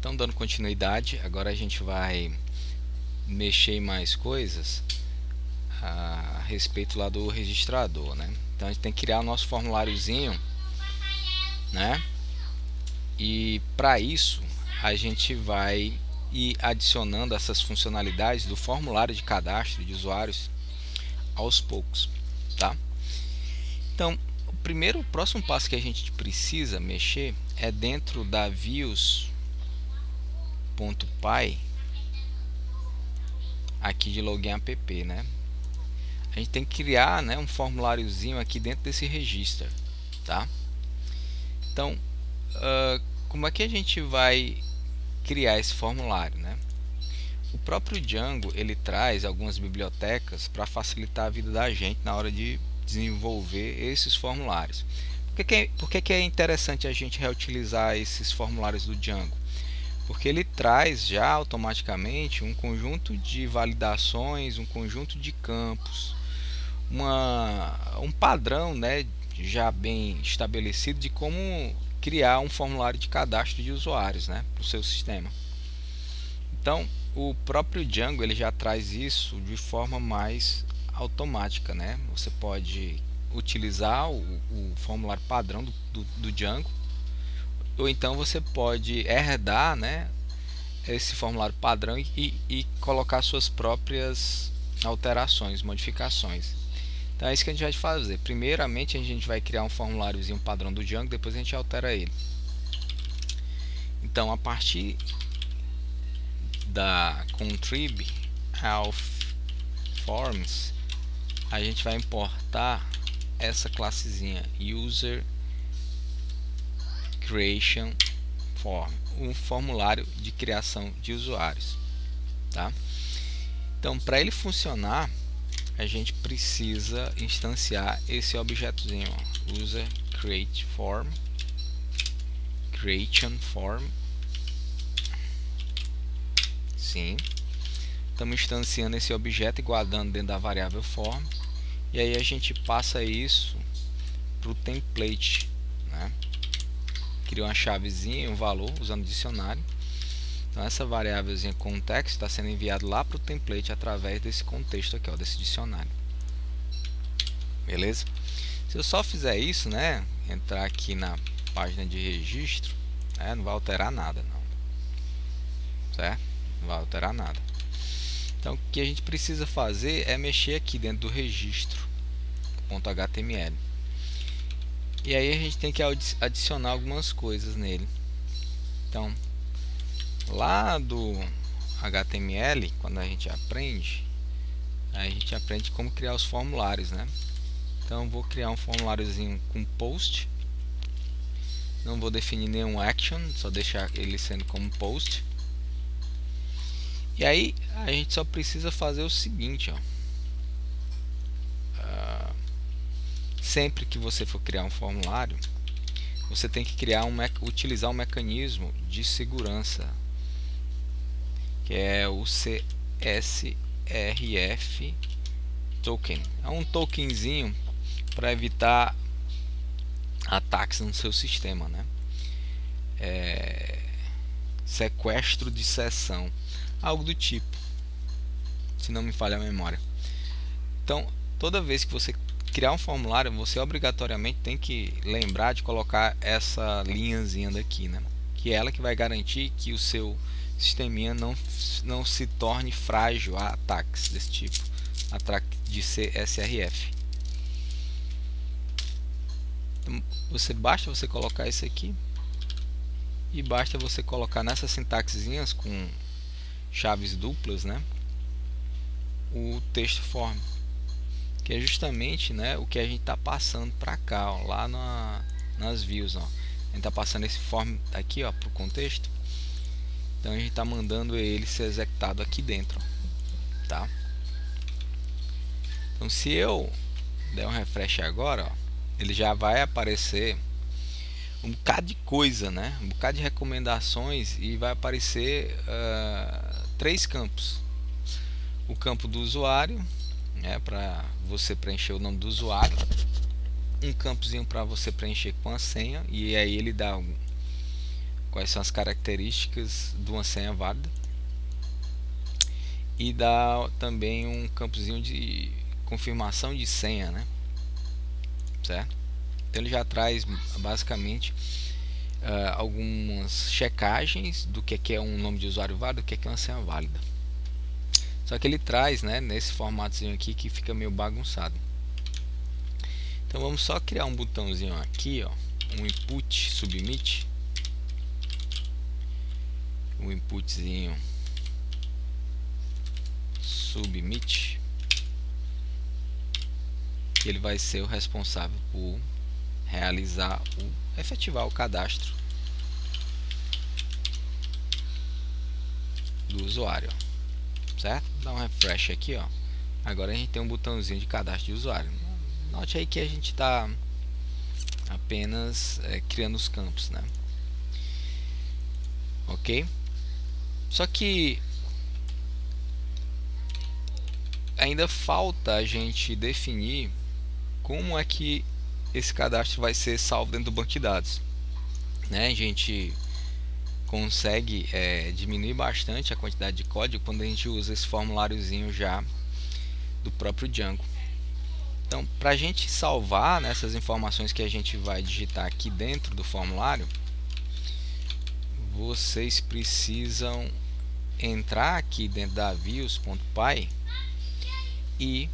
Então, dando continuidade, agora a gente vai mexer em mais coisas a respeito lá do registrador, né? Então a gente tem que criar o nosso formuláriozinho, né? E para isso a gente vai ir adicionando essas funcionalidades do formulário de cadastro de usuários aos poucos, tá? Então, o próximo passo que a gente precisa mexer é dentro da views.py aqui de login app, né? A gente tem que criar, né, um formuláriozinho aqui dentro desse registro, tá? Então, como é que a gente vai criar esse formulário, né? O próprio Django ele traz algumas bibliotecas para facilitar a vida da gente na hora de desenvolver esses formulários. Por que é interessante a gente reutilizar esses formulários do Django? Porque ele traz já automaticamente um conjunto de validações, um conjunto de campos, um padrão, né, já bem estabelecido de como criar um formulário de cadastro de usuários, né, para o seu sistema. Então, o próprio Django ele já traz isso de forma mais automática, né? Você pode utilizar o formulário padrão do Django, ou então você pode herdar, né, esse formulário padrão e colocar suas próprias alterações, modificações. Então é isso que a gente vai fazer. Primeiramente a gente vai criar um formuláriozinho padrão do Django, depois a gente altera ele. Então a partir da contrib health forms a gente vai importar essa classezinha user creation form, um formulário de criação de usuários, tá? Então para ele funcionar a gente precisa instanciar esse objetozinho, ó, user create form, creation form. Sim, estamos instanciando esse objeto e guardando dentro da variável form, e aí a gente passa isso para o template, né? Cria uma chavezinha, um valor usando o dicionário. Então essa variávelzinha context está sendo enviado lá para o template através desse contexto aqui, ó, desse dicionário. Beleza? Se eu só fizer isso, né, entrar aqui na página de registro, não vai alterar nada, não. Certo? Não vai alterar nada. Então o que a gente precisa fazer é mexer aqui dentro do registro.html. E aí a gente tem que adicionar algumas coisas nele. Então, lá do HTML, quando a gente aprende como criar os formulários, né? Então, vou criar um formuláriozinho com post. Não vou definir nenhum action, só deixar ele sendo como post. E aí, a gente só precisa fazer o seguinte, ó. Sempre que você for criar um formulário, você tem que utilizar um mecanismo de segurança, que é o CSRF token. É um tokenzinho para evitar ataques no seu sistema, né? Sequestro de sessão, algo do tipo, se não me falha a memória. Então, toda vez que você criar um formulário, você obrigatoriamente tem que lembrar de colocar essa linhazinha daqui, né? Que é ela que vai garantir que o seu sisteminha não se torne frágil a ataques desse tipo, ataque de CSRF. Então, basta você colocar isso aqui e basta você colocar nessas sintaxezinhas com chaves duplas, né, o texto form, que é justamente, né, o que a gente está passando para cá, ó, lá nas views, ó. A gente está passando esse form aqui para o contexto, então a gente está mandando ele ser executado aqui dentro, tá? Então se eu der um refresh agora, ó, ele já vai aparecer um bocado de coisa, né? Um bocado de recomendações, e vai aparecer 3 campos. O campo do usuário, né, para você preencher o nome do usuário, um campozinho para você preencher com a senha, e aí ele dá quais são as características de uma senha válida, e dá também um campozinho de confirmação de senha, né? Certo? Então ele já traz basicamente algumas checagens do que é um nome de usuário válido, do que é uma senha válida. Só que ele traz, né, nesse formatozinho aqui que fica meio bagunçado. Então vamos só criar um botãozinho aqui, ó, um input submit, um inputzinho submit, que ele vai ser o responsável por realizar efetivar o cadastro do usuário, certo? Dá um refresh aqui, ó. Agora a gente tem um botãozinho de cadastro de usuário. Note aí que a gente está apenas criando os campos, né? Ok? Só que ainda falta a gente definir como é que esse cadastro vai ser salvo dentro do banco de dados, né? A gente consegue diminuir bastante a quantidade de código quando a gente usa esse formuláriozinho já do próprio Django. Então, para a gente salvar nessas informações que a gente vai digitar aqui dentro do formulário, vocês precisam entrar aqui dentro da views.py e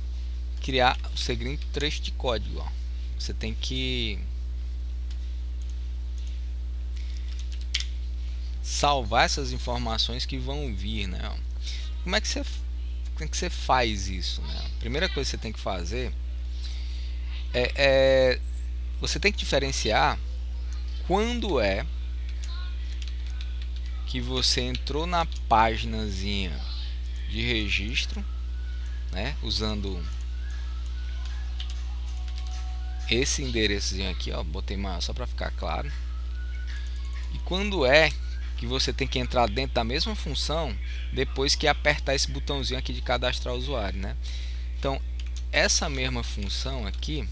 criar o seguinte trecho de código, ó. Você tem que salvar essas informações que vão vir, né? Como é que você faz isso, né? A primeira coisa que você tem que fazer você tem que diferenciar quando é que você entrou na paginazinha de registro, né, usando esse endereçozinho aqui, ó, botei maior só para ficar claro, e quando é que você tem que entrar dentro da mesma função depois que apertar esse botãozinho aqui de cadastrar usuário, né? Então essa mesma função aqui,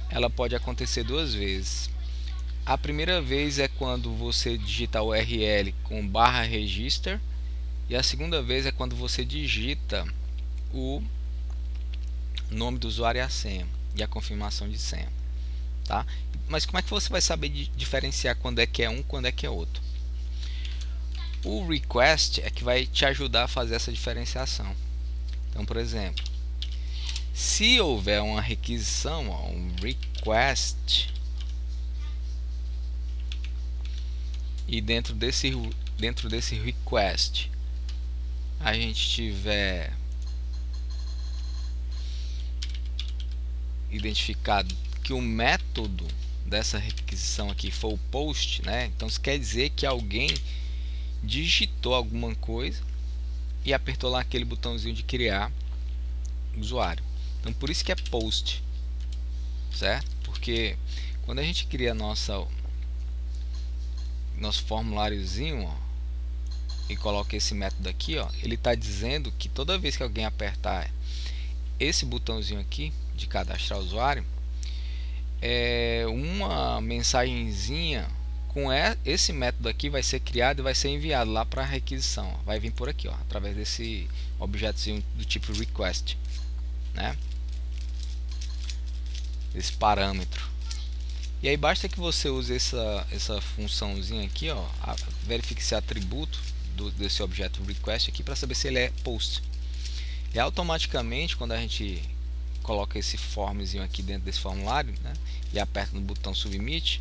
ela pode acontecer duas vezes. A primeira vez é quando você digita o URL com /register, e a segunda vez é quando você digita o nome do usuário e a senha e a confirmação de senha, tá? Mas como é que você vai saber diferenciar quando é que é um, quando é que é outro? O request é que vai te ajudar a fazer essa diferenciação. Então, por exemplo, se houver uma requisição, ó, um request, e dentro desse request a gente tiver identificado que o método dessa requisição aqui foi o post, né? Então isso quer dizer que alguém digitou alguma coisa e apertou lá aquele botãozinho de criar usuário. Então por isso que é post, certo? Porque quando a gente cria nosso formuláriozinho, ó, e coloca esse método aqui, ó, ele está dizendo que toda vez que alguém apertar esse botãozinho aqui de cadastrar usuário, uma mensagenzinha com esse método aqui vai ser criado e vai ser enviado lá para a requisição. Vai vir por aqui, ó, através desse objetozinho do tipo request, né? Esse parâmetro. E aí basta que você use essa funçãozinha aqui, ó, verifique esse atributo desse objeto request aqui para saber se ele é post. E automaticamente, quando a gente coloca esse formzinho aqui dentro desse formulário, né, e aperta no botão submit,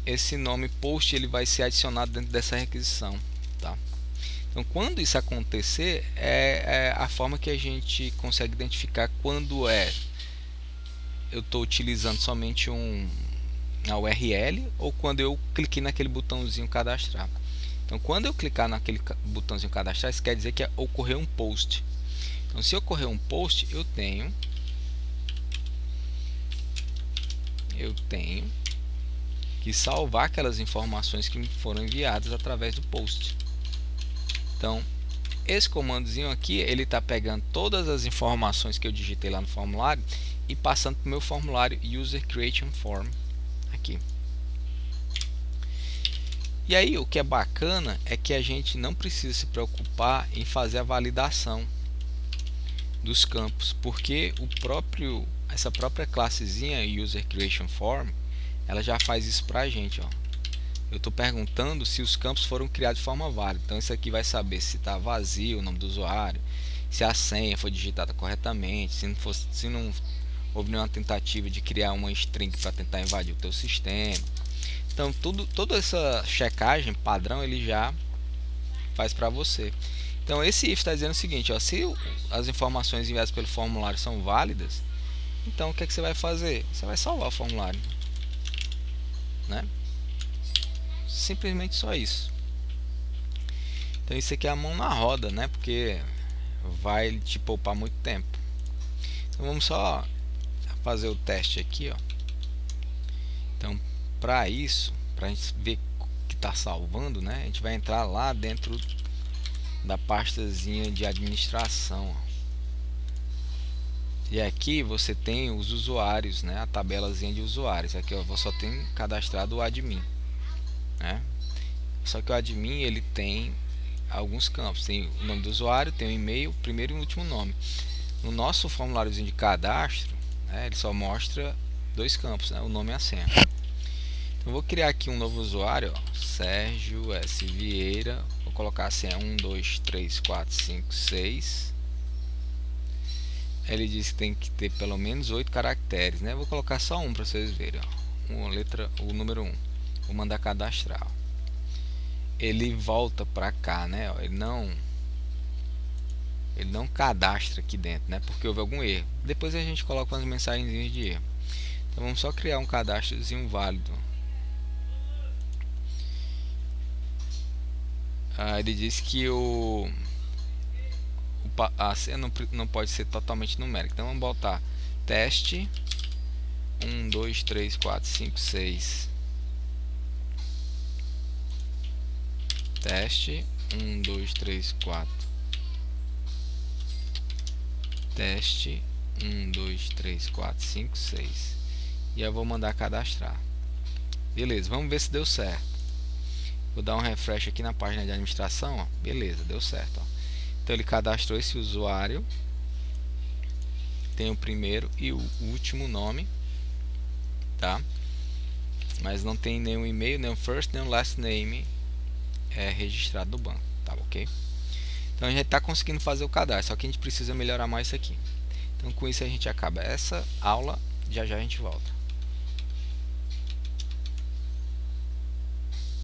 esse nome post ele vai ser adicionado dentro dessa requisição, tá? Então quando isso acontecer, é a forma que a gente consegue identificar quando eu estou utilizando somente a URL ou quando eu cliquei naquele botãozinho cadastrar. Então quando eu clicar naquele botãozinho cadastrar, isso quer dizer que ocorreu um post. Então se ocorrer um post, eu tenho que salvar aquelas informações que me foram enviadas através do post. Então esse comandozinho aqui, ele está pegando todas as informações que eu digitei lá no formulário e passando para o meu formulário user creation form aqui. E aí o que é bacana é que a gente não precisa se preocupar em fazer a validação dos campos, porque essa própria classezinha User Creation Form, ela já faz isso pra gente, ó. Eu estou perguntando se os campos foram criados de forma válida. Então isso aqui vai saber se está vazio o nome do usuário, se a senha foi digitada corretamente, se não houve nenhuma tentativa de criar uma string para tentar invadir o teu sistema. Então toda essa checagem padrão ele já faz para você. Então esse if está dizendo o seguinte, ó, se as informações enviadas pelo formulário são válidas, então o que é que você vai fazer? Você vai salvar o formulário, né? Simplesmente só isso. Então isso aqui é a mão na roda, né? Porque vai te poupar muito tempo. Então vamos só fazer o teste aqui, ó. Então para isso, para a gente ver que está salvando, né? A gente vai entrar lá dentro da pastazinha de administração, ó. E aqui você tem os usuários, né? A tabelazinha de usuários. Aqui eu só tenho cadastrado o admin, né? Só que o admin ele tem alguns campos. Tem o nome do usuário, tem o e-mail, primeiro e último nome. No nosso formuláriozinho de cadastro, né, ele só mostra dois campos, né? O nome e a senha. Então eu vou criar aqui um novo usuário, ó, Sérgio S. Vieira. Vou colocar a senha 1, 2, 3, 4, 5, 6. Ele diz que tem que ter pelo menos 8 caracteres, né? Vou colocar só um para vocês verem, ó. O número 1. Vou mandar cadastrar. Ó. Ele volta para cá, né? Ó. Ele não cadastra aqui dentro, né? Porque houve algum erro. Depois a gente coloca umas mensagenzinhas de erro. Então vamos só criar um cadastrozinho válido. Ele diz que a senha não pode ser totalmente numérica. Então vamos botar teste 1, 2, 3, 4, 5, 6. Teste 1, 2, 3, 4. Teste 1, 2, 3, 4, 5, 6. E eu vou mandar cadastrar. Beleza, vamos ver se deu certo. Vou dar um refresh aqui na página de administração. Ó. Beleza, deu certo. Ó. Então ele cadastrou esse usuário. Tem o primeiro e o último nome. Tá? Mas não tem nenhum e-mail, nem o first, nem o last name registrado no banco. Tá ok? Então a gente está conseguindo fazer o cadastro. Só que a gente precisa melhorar mais isso aqui. Então com isso a gente acaba essa aula. Já já a gente volta.